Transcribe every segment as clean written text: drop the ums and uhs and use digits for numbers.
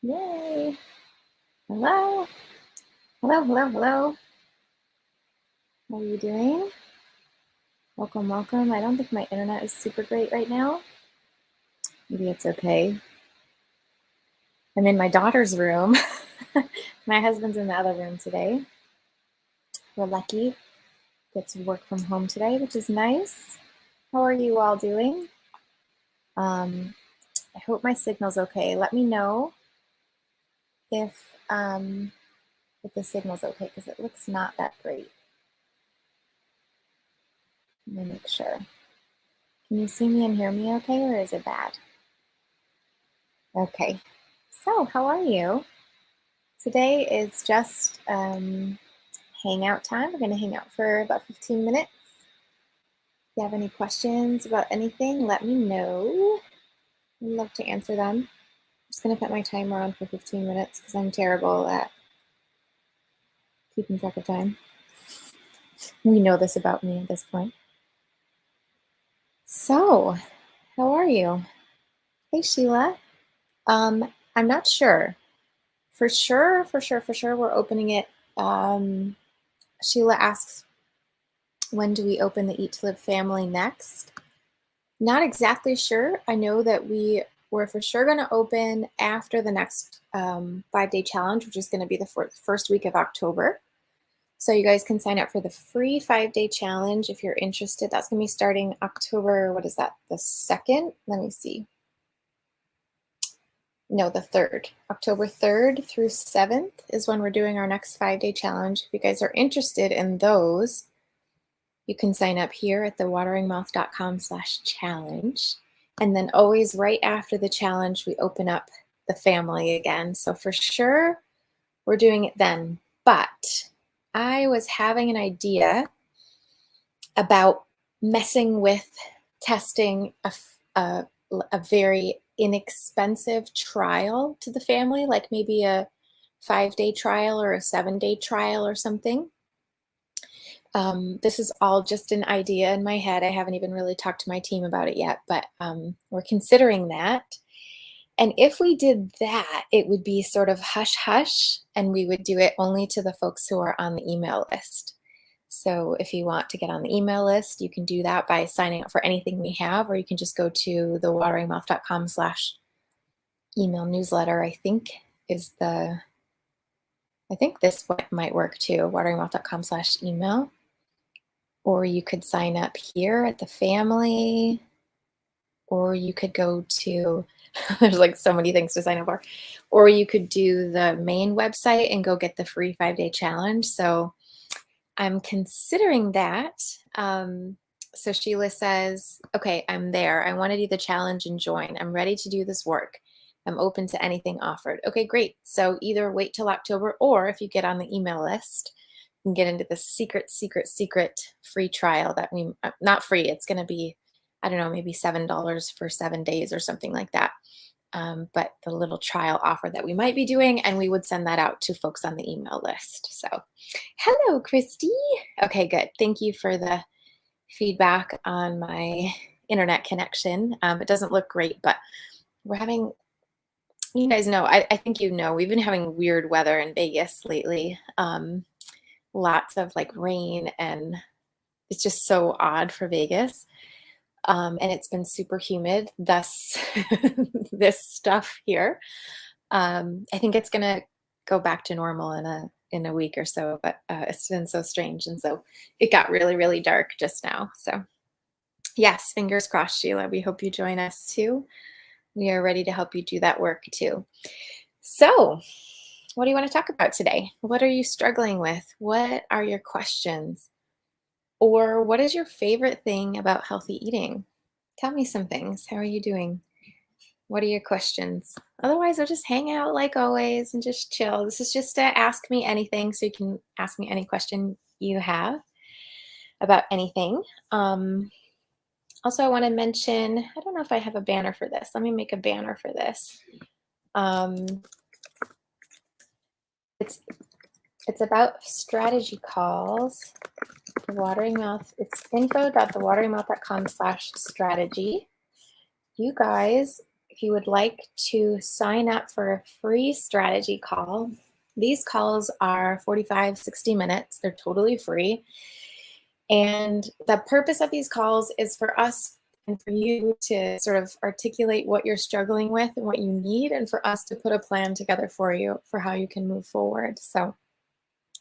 Yay. Hello. Hello, hello, hello. How are you doing? Welcome, welcome. I don't think my internet is super great right now. Maybe it's okay. I'm in my daughter's room. My husband's in the other room today. We're lucky. Get to work from home today, which is nice. How are you all doing? I hope my signal's okay. Let me know if the signal's okay, because it looks not that great. Let me make sure. Can you see me and hear me okay, or is it bad? Okay. So, how are you? Today is just hangout time. We're going to hang out for about 15 minutes. If you have any questions about anything, let me know. I'd love to answer them. I'm just going to put my timer on for 15 minutes because I'm terrible at keeping track of time. We know this about me at this point. So, how are you? Hey, Sheila. I'm not sure. For sure, we're opening it. Sheila asks, when do we open the Eat to Live family next? Not exactly sure. I know that we're for sure going to open after the next 5-day challenge, which is going to be the first week of October. So you guys can sign up for the free 5-day challenge if you're interested. That's going to be starting October, what is that, the 2nd? Let me see. No, the 3rd. October 3rd through 7th is when we're doing our next 5-day challenge. If you guys are interested in those, you can sign up here at thewateringmouth.com/challenge. And then always right after the challenge, we open up the family again. So for sure, we're doing it then. But I was having an idea about messing with testing a very inexpensive trial to the family, like maybe a 5-day trial or a 7-day trial or something. This is all just an idea in my head. I haven't even really talked to my team about it yet, but we're considering that. And if we did that, it would be sort of hush hush, and we would do it only to the folks who are on the email list. So if you want to get on the email list, you can do that by signing up for anything we have, or you can just go to thewateringmouth.com/email newsletter, I think this might work too, wateringmouth.com/email. Or you could sign up here at the family, or you could go to, there's like so many things to sign up for, or you could do the main website and go get the free 5-day challenge. So I'm considering that. So Sheila says, okay, I'm there. I want to do the challenge and join. I'm ready to do this work. I'm open to anything offered. Okay, great. So either wait till October, or if you get on the email list, and get into the secret free trial that not free, it's going to be, I don't know, maybe $7 for 7 days or something like that. But the little trial offer that we might be doing, and we would send that out to folks on the email list. So hello, Christy. Okay, good. Thank you for the feedback on my internet connection. It doesn't look great, but we're having, you guys know, I think you know, we've been having weird weather in Vegas lately. Lots of like rain, and it's just so odd for Vegas. And it's been super humid, thus this stuff here. I think it's gonna go back to normal in a week or so, but it's been so strange, and so it got really, really dark just now. So yes, fingers crossed, Sheila. We hope you join us too. We are ready to help you do that work too. So what do you want to talk about today? What are you struggling with? What are your questions? Or what is your favorite thing about healthy eating? Tell me some things. How are you doing? What are your questions? Otherwise, I'll just hang out like always and just chill. This is just to ask me anything, so you can ask me any question you have about anything. Also, I want to mention, I don't know if I have a banner for this. Let me make a banner for this. It's about strategy calls. The Watering Mouth, it's info.thewateringmouth.com/strategy. You guys if you would like to sign up for a free strategy call. These calls are 45, 60 minutes. They're totally free. And the purpose of these calls is for us and for you to sort of articulate what you're struggling with and what you need, and for us to put a plan together for you for how you can move forward. So,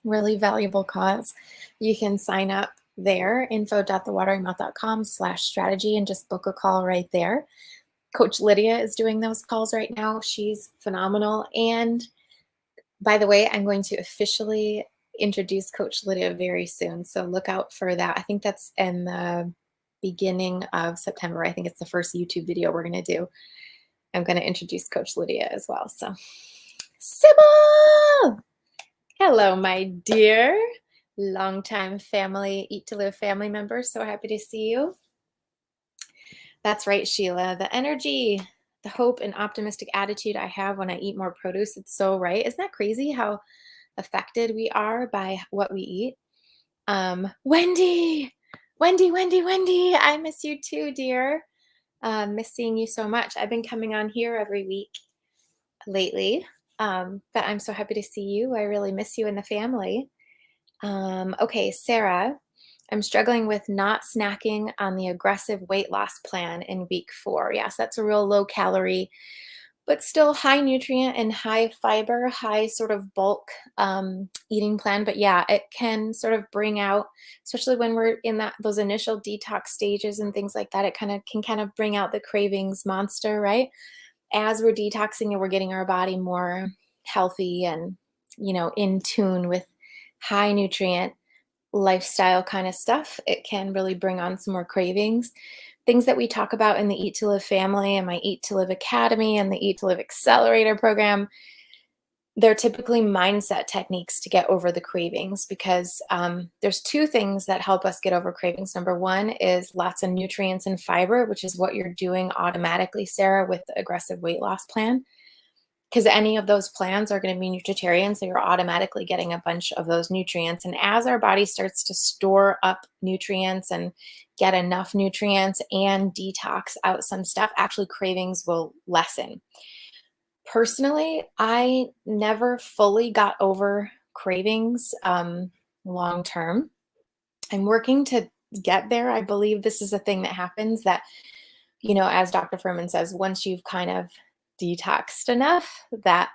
really valuable cause. You can sign up there, info.thewateringmouth.com/strategy, and just book a call right there. Coach Lydia is doing those calls right now. She's phenomenal. And by the way, I'm going to officially introduce Coach Lydia very soon. So look out for that. I think that's in the beginning of September. I think it's the first YouTube video we're going to do. I'm going to introduce Coach Lydia as well. So, Sybil! Hello, my dear. Longtime family, Eat to Live family member. So happy to see you. That's right, Sheila. The energy, the hope, and optimistic attitude I have when I eat more produce, it's so right. Isn't that crazy how affected we are by what we eat? Wendy, Wendy, I miss you too, dear. Miss seeing you so much. I've been coming on here every week lately, but I'm so happy to see you. I really miss you and the family. Okay, Sarah, I'm struggling with not snacking on the aggressive weight loss plan in week 4. Yes, that's a real low calorie, but still high nutrient and high fiber, high sort of bulk eating plan. But yeah, it can sort of bring out, especially when we're in those initial detox stages and things like that, it can kind of bring out the cravings monster, right? As we're detoxing and we're getting our body more healthy and, in tune with high nutrient lifestyle kind of stuff, it can really bring on some more cravings. Things that we talk about in the Eat to Live family and my Eat to Live Academy and the Eat to Live Accelerator program, they're typically mindset techniques to get over the cravings, because there's 2 things that help us get over cravings. Number 1 is lots of nutrients and fiber, which is what you're doing automatically, Sarah, with the aggressive weight loss plan, because any of those plans are going to be nutritarian. So you're automatically getting a bunch of those nutrients. And as our body starts to store up nutrients and get enough nutrients and detox out some stuff, actually cravings will lessen. Personally, I never fully got over cravings long term. I'm working to get there. I believe this is a thing that happens that, as Dr. Furman says, once you've kind of detoxed enough, that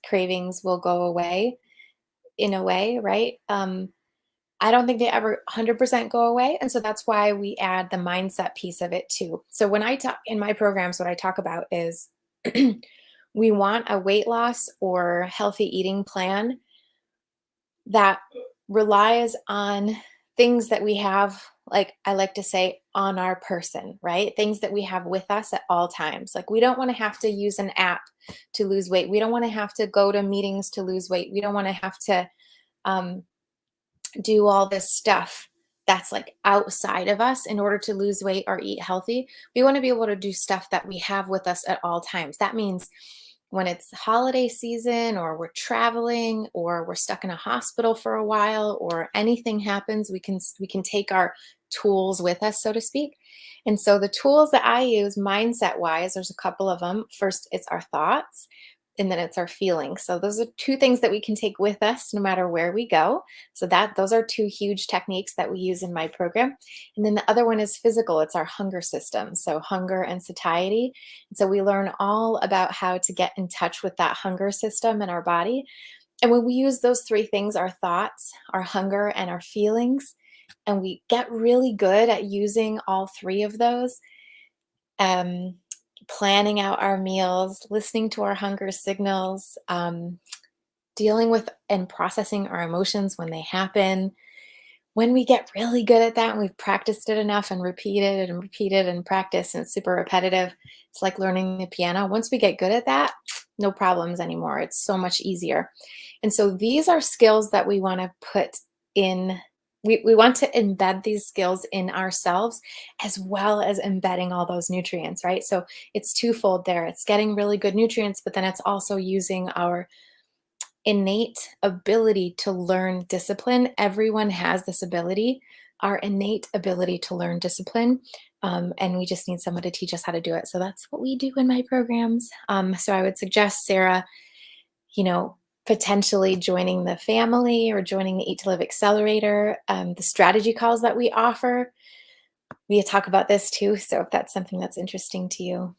cravings will go away in a way, right? I don't think they ever 100% go away. And so that's why we add the mindset piece of it too. So when I talk in my programs, what I talk about is we want a weight loss or healthy eating plan that relies on things that we have, like I like to say, on our person, right? Things that we have with us at all times. Like we don't want to have to use an app to lose weight. We don't want to have to go to meetings to lose weight. We don't want to have to do all this stuff that's like outside of us in order to lose weight or eat healthy. We want to be able to do stuff that we have with us at all times. That means when it's holiday season or we're traveling or we're stuck in a hospital for a while or anything happens, we can take our tools with us, so to speak. And so the tools that I use mindset wise, there's a couple of them. First, it's our thoughts, and then it's our feelings. So those are 2 things that we can take with us no matter where we go. So those are 2 huge techniques that we use in my program. And then the other one is physical. It's our hunger system. So hunger and satiety. And so we learn all about how to get in touch with that hunger system in our body. And when we use those 3 things, our thoughts, our hunger, and our feelings, and we get really good at using all 3 of those, planning out our meals, listening to our hunger signals, dealing with and processing our emotions when they happen. When we get really good at that and we've practiced it enough and repeated and practiced, and it's super repetitive, it's like learning the piano. Once we get good at that, no problems anymore. It's so much easier. And so these are skills that we want to put in. We want to embed these skills in ourselves, as well as embedding all those nutrients, right? So it's twofold there. It's getting really good nutrients, but then it's also using our innate ability to learn discipline. Everyone has this ability, our innate ability to learn discipline. And we just need someone to teach us how to do it. So that's what we do in my programs. So I would suggest, Sarah, you know, potentially joining the family or joining the Eat to Live Accelerator, the strategy calls that we offer. We talk about this too. So if that's something that's interesting to you.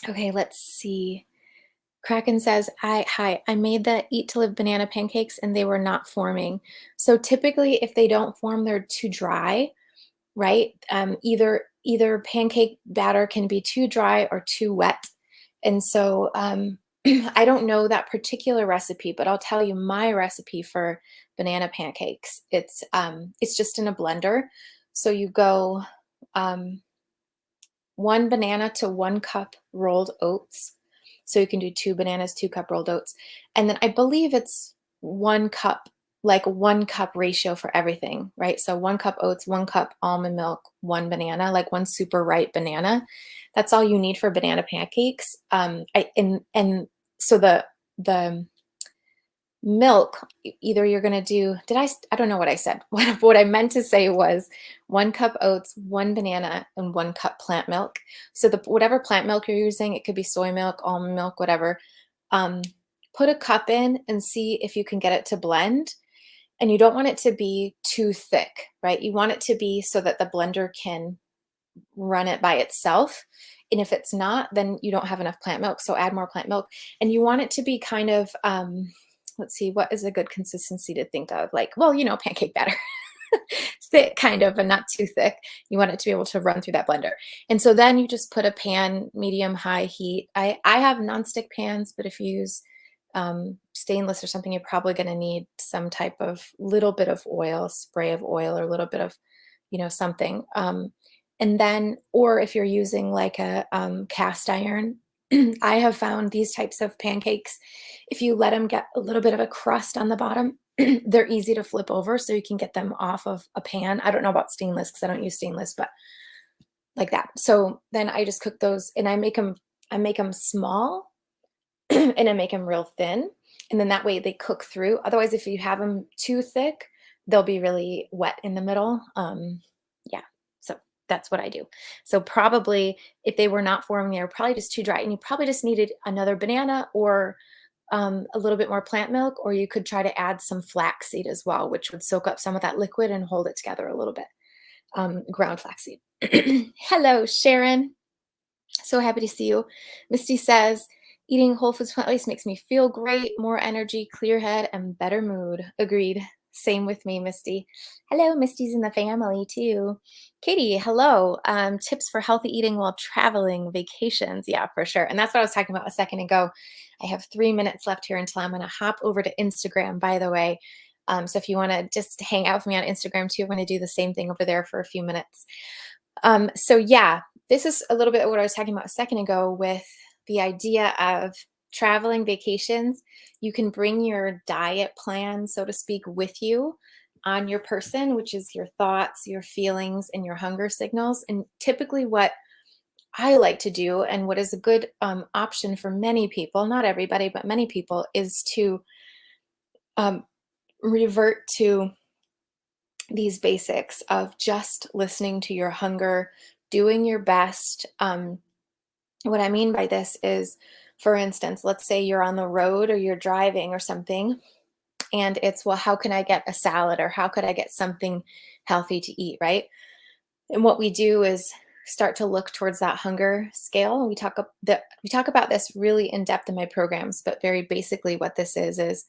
Okay, let's see. Kraken says, hi, I made the Eat to Live banana pancakes and they were not forming. So typically if they don't form, they're too dry, right? Either pancake batter can be too dry or too wet. And so I don't know that particular recipe, but I'll tell you my recipe for banana pancakes. It's just in a blender. So you go 1 banana to 1 cup rolled oats. So you can do 2 bananas, 2 cup rolled oats. And then I believe it's 1 cup, like 1 cup ratio for everything, right? So 1 cup oats, 1 cup almond milk, 1 banana, like 1 super ripe banana. That's all you need for banana pancakes. And so the milk, either you're going to do, I don't know what I said. What I meant to say was 1 cup oats, 1 banana, and 1 cup plant milk. So whatever plant milk you're using, it could be soy milk, almond milk, whatever. Put a cup in and see if you can get it to blend. And you don't want it to be too thick, right? You want it to be so that the blender can run it by itself. And if it's not, then you don't have enough plant milk. So add more plant milk. And you want it to be kind of, let's see, what is a good consistency to think of? Like, well, pancake batter. Thick kind of, and not too thick. You want it to be able to run through that blender. And so then you just put a pan, medium, high heat. I have nonstick pans, but if you use stainless or something, you're probably going to need some type of little bit of oil, spray of oil, or a little bit of, something. And then, or if you're using like a cast iron, I have found these types of pancakes, if you let them get a little bit of a crust on the bottom, they're easy to flip over so you can get them off of a pan. I don't know about stainless because I don't use stainless, but like that. So then I just cook those and I make them small and I make them real thin. And then that way they cook through. Otherwise, if you have them too thick, they'll be really wet in the middle. Yeah. So that's what I do. So probably if they were not forming, they were probably just too dry and you probably just needed another banana or a little bit more plant milk, or you could try to add some flaxseed as well, which would soak up some of that liquid and hold it together a little bit. Ground flaxseed. Hello, Sharon. So happy to see you. Misty says, eating whole foods plant-based makes me feel great, more energy, clear head, and better mood. Agreed. Same with me, Misty. Hello, Misty's in the family too. Katie, hello. Tips for healthy eating while traveling, vacations. Yeah, for sure. And that's what I was talking about a second ago. I have 3 minutes left here until I'm going to hop over to Instagram, by the way. So if you want to just hang out with me on Instagram too, I'm going to do the same thing over there for a few minutes. So yeah, this is a little bit of what I was talking about a second ago with the idea of traveling vacations. You can bring your diet plan, so to speak, with you on your person, which is your thoughts, your feelings, and your hunger signals. And typically what I like to do, and what is a good option for many people, not everybody, but many people, is to revert to these basics of just listening to your hunger, doing your best. What I mean by this is, for instance, let's say you're on the road or you're driving or something, and it's, well, how can I get a salad or how could I get something healthy to eat, right? And what we do is start to look towards that hunger scale. We talk about this really in depth in my programs, but very basically what this is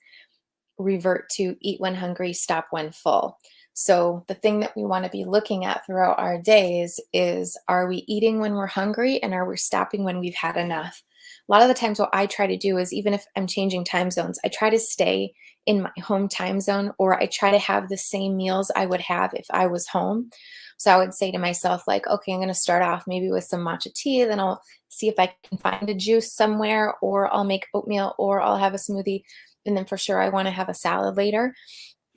revert to eat when hungry, stop when full. So the thing that we want to be looking at throughout our days is, are we eating when we're hungry and are we stopping when we've had enough? A lot of the times what I try to do is, even if I'm changing time zones, I try to stay in my home time zone, or I try to have the same meals I would have if I was home. So I would say to myself, like, okay, I'm going to start off maybe with some matcha tea, then I'll see if I can find a juice somewhere, or I'll make oatmeal, or I'll have a smoothie. And then for sure, I want to have a salad later.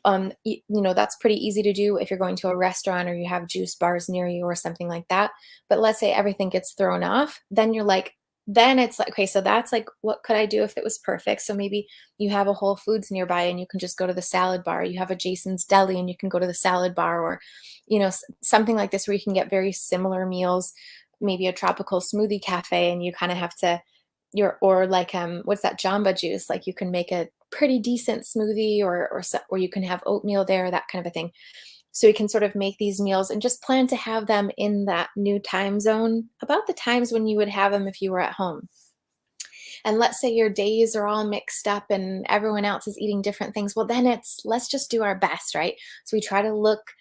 That's pretty easy to do if you're going to a restaurant or you have juice bars near you or something like that. But let's say everything gets thrown off, then you're like, then it's like, okay, so that's like, what could I do if it was perfect? So maybe you have a Whole Foods nearby and you can just go to the salad bar. You have a Jason's Deli and you can go to the salad bar, or, something like this where you can get very similar meals, maybe a tropical smoothie cafe, and you kind of have to, or like, what's that, Jamba Juice? Like you can make a pretty decent smoothie, or you can have oatmeal there, that kind of a thing. So we can sort of make these meals and just plan to have them in that new time zone, about the times when you would have them if you were at home. And let's say your days are all mixed up and everyone else is eating different things. Well, then it's, let's just do our best, right? So we try to look,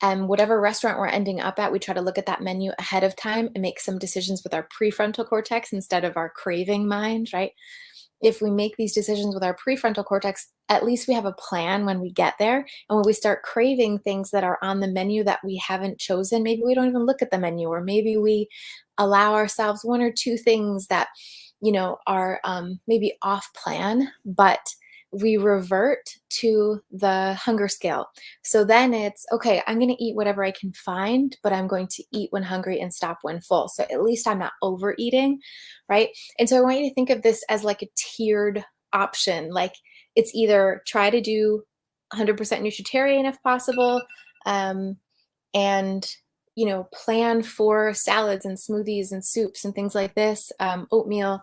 whatever restaurant we're ending up at, we try to look at that menu ahead of time and make some decisions with our prefrontal cortex instead of our craving mind, right? If we make these decisions with our prefrontal cortex, at least we have a plan when we get there. And when we start craving things that are on the menu that we haven't chosen, maybe we don't even look at the menu, or maybe we allow ourselves one or two things that, are maybe off plan, but we revert to the hunger scale. So then it's okay, I'm going to eat whatever I can find, but I'm going to eat when hungry and stop when full. So at least I'm not overeating, right? And so I want you to think of this as like a tiered option. Like it's either try to do 100% nutritarian if possible, um, and plan for salads and smoothies and soups and things like this, oatmeal.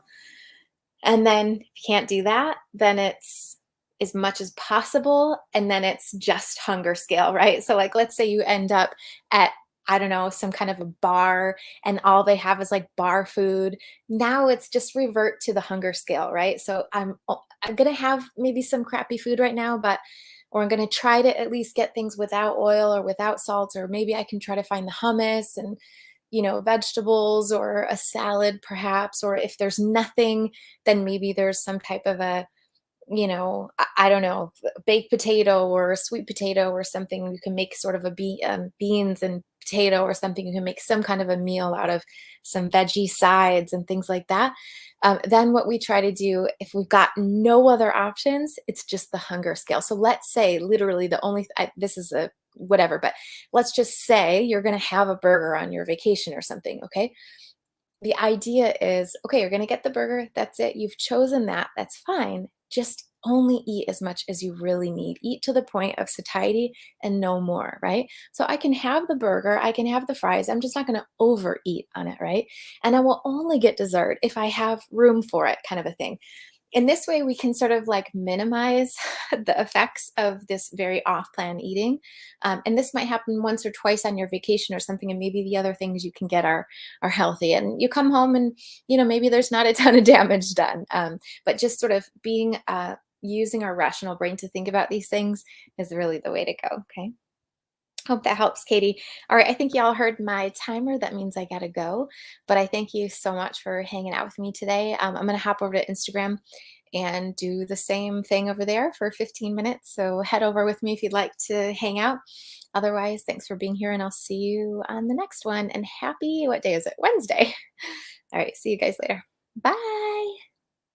And then if you can't do that, then it's as much as possible, and then it's just hunger scale, right? So, like, let's say you end up at, I don't know, some kind of a bar and all they have is like bar food. Now it's just revert to the hunger scale, right? So I'm gonna have maybe some crappy food right now, but or I'm gonna try to at least get things without oil or without salt, or maybe I can try to find the hummus and vegetables or a salad perhaps, or if there's nothing, then maybe there's some type of a, I don't know, baked potato or a sweet potato or something. You can make sort of a beans and potato or something. You can make some kind of a meal out of some veggie sides and things like that. Then what we try to do, if we've got no other options, it's just the hunger scale. So let's say literally the only, this is a whatever, but let's just say you're going to have a burger on your vacation or something. Okay. The idea is, okay, you're gonna get the burger, that's it, you've chosen that, that's fine. Just only eat as much as you really need. Eat to the point of satiety and no more, right? So I can have the burger, I can have the fries, I'm just not gonna overeat on it, right? And I will only get dessert if I have room for it, kind of a thing. In this way, we can sort of like minimize the effects of this very off plan eating. And this might happen once or twice on your vacation or something. And maybe the other things you can get are healthy. And you come home and, maybe there's not a ton of damage done. But just sort of being, using our rational brain to think about these things is really the way to go. Okay. Hope that helps, Katie. All right, I think y'all heard my timer. That means I gotta go. But I thank you so much for hanging out with me today. I'm gonna hop over to Instagram and do the same thing over there for 15 minutes. So head over with me if you'd like to hang out. Otherwise, thanks for being here, and I'll see you on the next one. And happy, what day is it? Wednesday. All right, see you guys later. Bye.